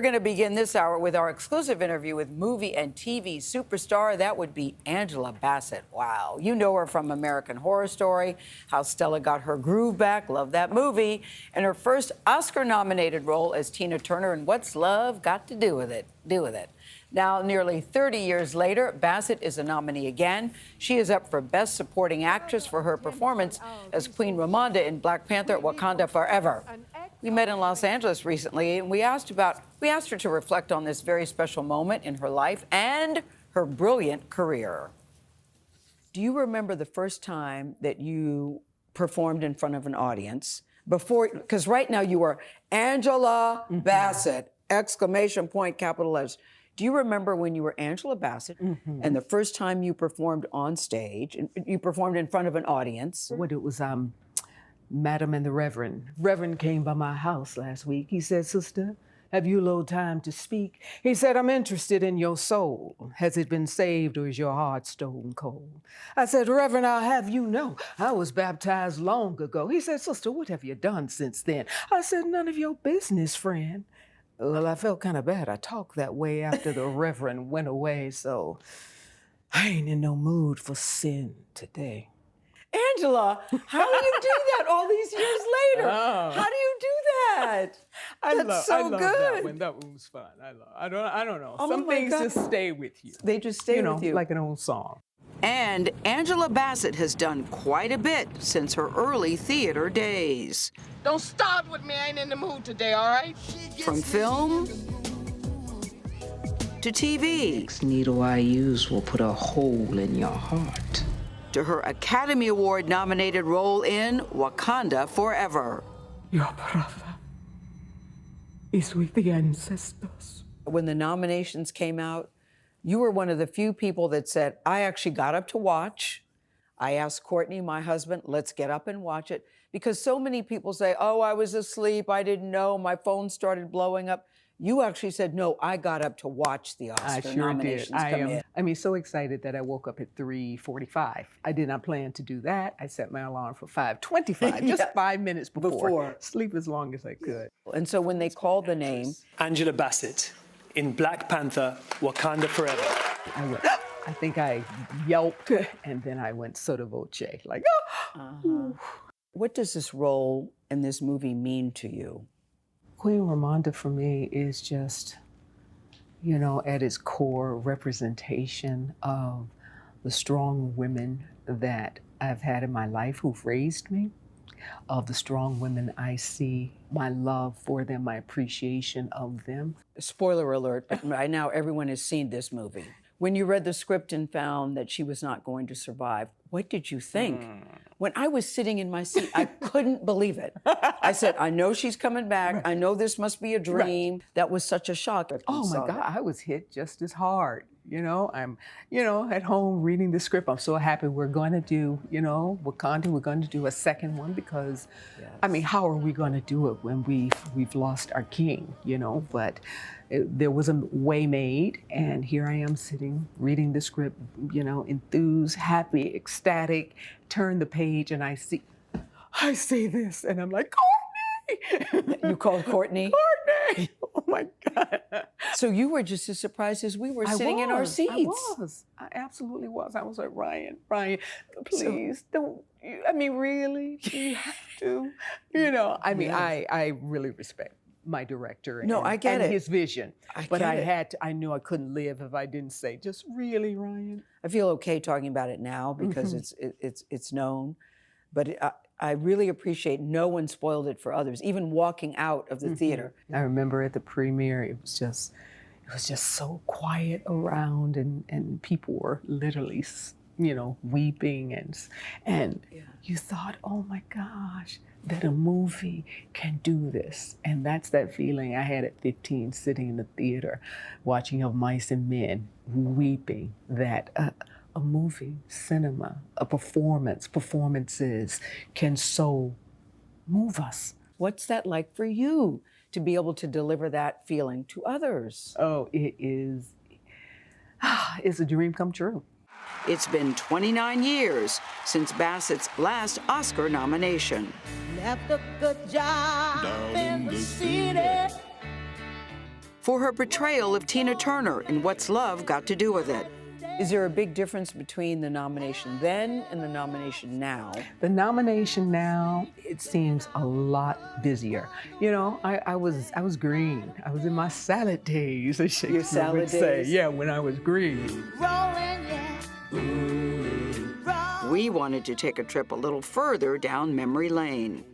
We're going to begin this hour with our exclusive interview with movie and TV superstar. That would be Angela Bassett. Wow. You know her from American Horror Story, How Stella Got Her Groove Back. Love that movie. And her first Oscar-nominated role as Tina Turner in What's Love Got to Do with It? Now, nearly 30 years later, Bassett is a nominee again. She is up for Best Supporting Actress for her performance as Queen Ramonda in Black Panther: Wakanda Forever. We met in Los Angeles recently, and we asked her to reflect on this very special moment in her life and her brilliant career. Do you remember the first time that you performed in front of an audience? Because right now you are Angela Bassett, exclamation point, capital letters. Do you remember when you were Angela Bassett and the first time you performed on stage, and you performed in front of an audience? What it was, Madam and the Reverend. Reverend came by my house last week. He said, "Sister, have you a little time to speak?" He said, "I'm interested in your soul. Has it been saved or is your heart stone cold?" I said, "Reverend, I'll have you know, I was baptized long ago." He said, "Sister, what have you done since then?" I said, "None of your business, friend." Well, I felt kind of bad. I talked that way after the Reverend went away, so I ain't in no mood for sin today. Angela, how do you do that all these years later? Oh. How do you do that? I That's love so that good. one. That one was fun. I don't know. Oh Some my things God. just stay with you. They just stay with you. Like an old song. And Angela Bassett has done quite a bit since her early theater days. Don't start with me. I ain't in the mood today, all right? From film to TV. Next needle I use will put a hole in your heart. To her Academy Award-nominated role in Wakanda Forever. Your brother is with the ancestors. When the nominations came out, you were one of the few people that said, I actually got up to watch. I asked Courtney, my husband, let's get up and watch it. Because so many people say, oh, I was asleep, I didn't know, my phone started blowing up. You actually said, no, I got up to watch the Oscar nominations come in. I mean, so excited that I woke up at 3:45. I did not plan to do that. I set my alarm for 5:25, just 5 minutes before. Sleep as long as I could. And so when they called the name, Angela Bassett in Black Panther: Wakanda Forever. I think I yelped, and then I went sotto voce, like, oh. What does this role in this movie mean to you? Queen Ramonda for me is just, you know, at its core, representation of the strong women that I've had in my life who've raised me, of the strong women I see, my love for them, my appreciation of them. Spoiler alert, but by now everyone has seen this movie. When you read the script and found that she was not going to survive, what did you think? When I was sitting in my seat, I couldn't believe it. I said, I know she's coming back. Right. I know this must be a dream. Right. That was such a shock. Oh my God, I was hit just as hard. You know, I'm, at home reading the script. I'm so happy we're going to do, Wakanda. We're going to do a second one because, yes. I mean, how are we going to do it when we've lost our king, But there was a way made, and here I am sitting, reading the script, enthused, happy, ecstatic, turn the page, and I see this, and I'm like, Courtney! You called Courtney? Courtney! Oh my God. So you were just as surprised as we were sitting in our seats. I absolutely was. I was like, Ryan, please don't, really? Do you have to? I really respect my director and his vision. I knew I couldn't live if I didn't say, just really, Ryan. I feel okay talking about it now because it's known, but I really appreciate no one spoiled it for others, even walking out of the theater. I remember at the premiere, it was just so quiet around, and people were literally, weeping, and you thought, oh my gosh, that a movie can do this. And that's that feeling I had at 15, sitting in the theater, watching Of Mice and Men, weeping that a movie, cinema, performances can so move us. What's that like for you to be able to deliver that feeling to others? Oh, it's a dream come true. It's been 29 years since Bassett's last Oscar nomination. Left a good job in the city. for her portrayal of Tina Turner in What's Love Got to Do with It. Is there a big difference between the nomination then and the nomination now? The nomination now, it seems a lot busier. You know, I was green. I was in my salad days, as Shakespeare salad would say. days? Yeah, when I was green. We wanted to take a trip a little further down memory lane.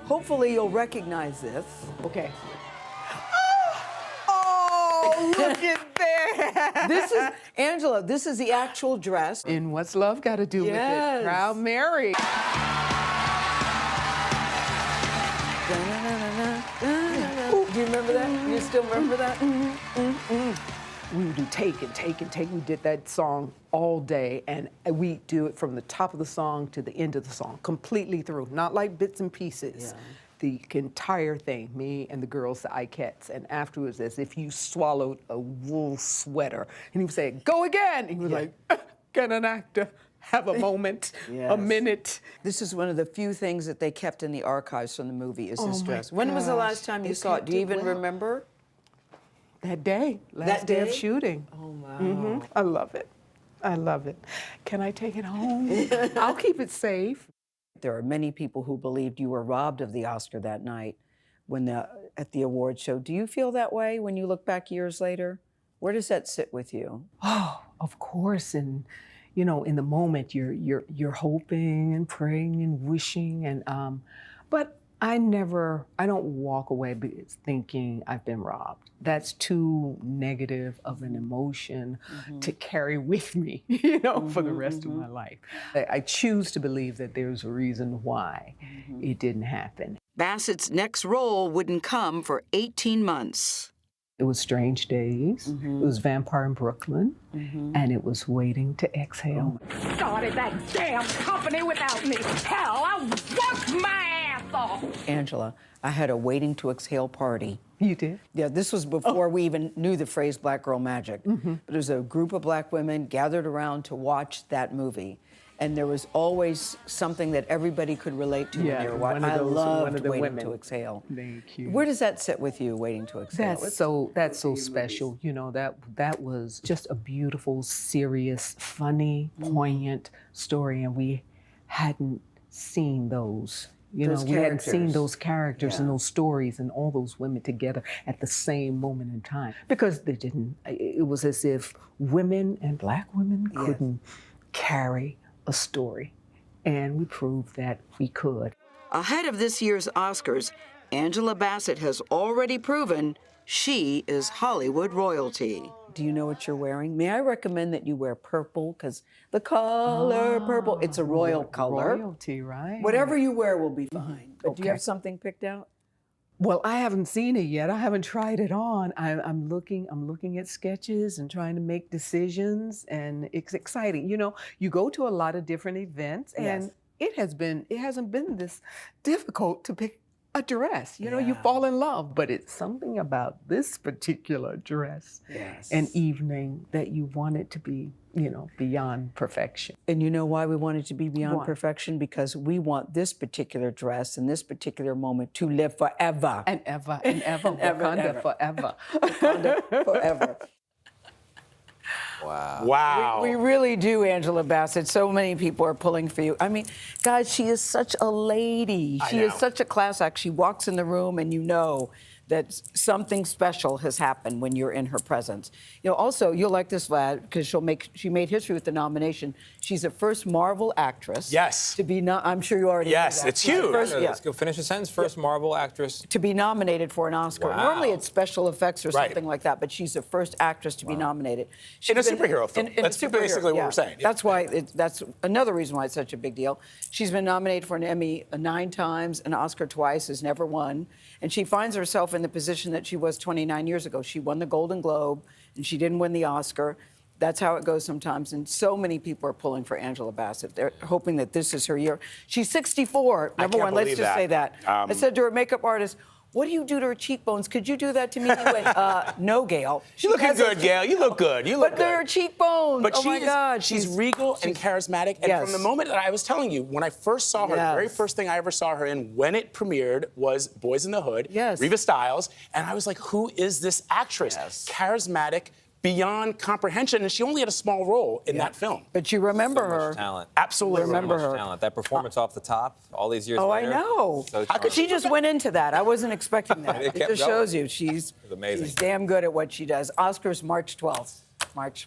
Hopefully you'll recognize this. Okay. Oh, look at that. This is, Angela, this is the actual dress. And what's love got to do with Yes. it? Proud Mary. Do you remember that? You still remember that? We would do take and take and take. We did that song all day, and we do it from the top of the song to the end of the song, completely through, not like bits and pieces. Yeah. The entire thing, me and the girls, the Ikettes, and afterwards, as if you swallowed a wool sweater. And he would say, go again. He was like, can an actor have a moment, a Yes. minute? This is one of the few things that they kept in the archives from the movie is this Oh, my dress. When was the gosh. last time you They saw it? Do you kept it even well. remember? That day, last day of day? shooting. Oh, wow. I love it. I love it. Can I take it home? I'll keep it safe. There are many people who believed you were robbed of the Oscar that night at the award show. Do you feel that way when you look back years later? Where does that sit with you? Oh, of course. And you know, in the moment, you're hoping and praying and wishing, and but I don't walk away thinking I've been robbed. That's too negative of an emotion to carry with me, you know, for the rest of my life. I choose to believe that there's a reason why it didn't happen. Bassett's next role wouldn't come for 18 months. It was Strange Days, it was Vampire in Brooklyn, and it was Waiting to Exhale. Started that damn company without me. Hell, I worked my ass off. Angela, I had a Waiting to Exhale party. You did? Yeah, this was before we even knew the phrase Black Girl Magic. But it was a group of Black women gathered around to watch that movie. And there was always something that everybody could relate to when they were watching. I loved Waiting to Exhale. Thank you. Where does that sit with you, Waiting to Exhale? That's so special. You know, that was just a beautiful, serious, funny, poignant story, and we hadn't seen those. You know, we hadn't seen those characters and those stories and all those women together at the same moment in time, because they didn't. It was as if women and Black women couldn't carry a story, and we proved that we could. Ahead of this year's Oscars, Angela Bassett has already proven she is Hollywood royalty. Do you know what you're wearing? May I recommend that you wear purple, because the color purple, it's a royal color. Royalty, right? Whatever you wear will be fine. But do you Okay. have something picked out? Well, I haven't seen it yet. I haven't tried it on. I'm looking at sketches and trying to make decisions, and it's exciting. You know, you go to a lot of different events, and it hasn't been this difficult to pick a dress. You know, you fall in love, but it's something about this particular dress and evening that you want it to be, you know, beyond perfection. And you know why we want it to be beyond Why? perfection? Because we want this particular dress and this particular moment to live forever. And ever and ever, ever, Wakanda ever. forever. Wakanda forever. Wow. We really do, Angela Bassett. So many people are pulling for you. I mean, guys, she is such a lady. She is such a class act. She walks in the room and you know that something special has happened when you're in her presence. You know, also, you'll like this, Vlad, because she made history with the nomination. She's the first Marvel actress. Yes. To be, I'm sure you already know Yes, that. it's She's the huge. first- Let's go finish the sentence. First Marvel actress. to be nominated for an Oscar. Wow. Normally it's special effects or Right. something like that, but she's the first actress to be nominated. In a She's been- superhero film. in a That's basically what we're saying. Yeah. That's why that's another reason why it's such a big deal. She's been nominated for an Emmy 9 times, an Oscar twice, has never won, and she finds herself in the position that she was 29 years ago. She won the Golden Globe, and she didn't win the Oscar. That's how it goes sometimes, and so many people are pulling for Angela Bassett. They're hoping that this is her year. She's 64. Number can't one, let's believe just that. say that. I said to her makeup artist, What do you do to her cheekbones? Could you do that to me? He went, no, Gail. You looking good, Gail. You look good. You look But good. they're cheekbones. But oh my God. she's regal and charismatic. And Yes. from the moment that I was telling you, when I first saw her, the very Yes. first thing I ever saw her in when it premiered was Boys in the Hood, Yes. Reva Stiles. And I was like, who is this actress? Yes. Charismatic, beyond comprehension. And she only had a small role in that film. But you remember So her. much talent. Absolutely. Remember So much her. talent. That performance off the top, all these years Oh, I later. know. So How could She charming. just went into that. I wasn't expecting that. It It kept just going. shows you she's amazing. damn good at what she does. Oscars March 12th. March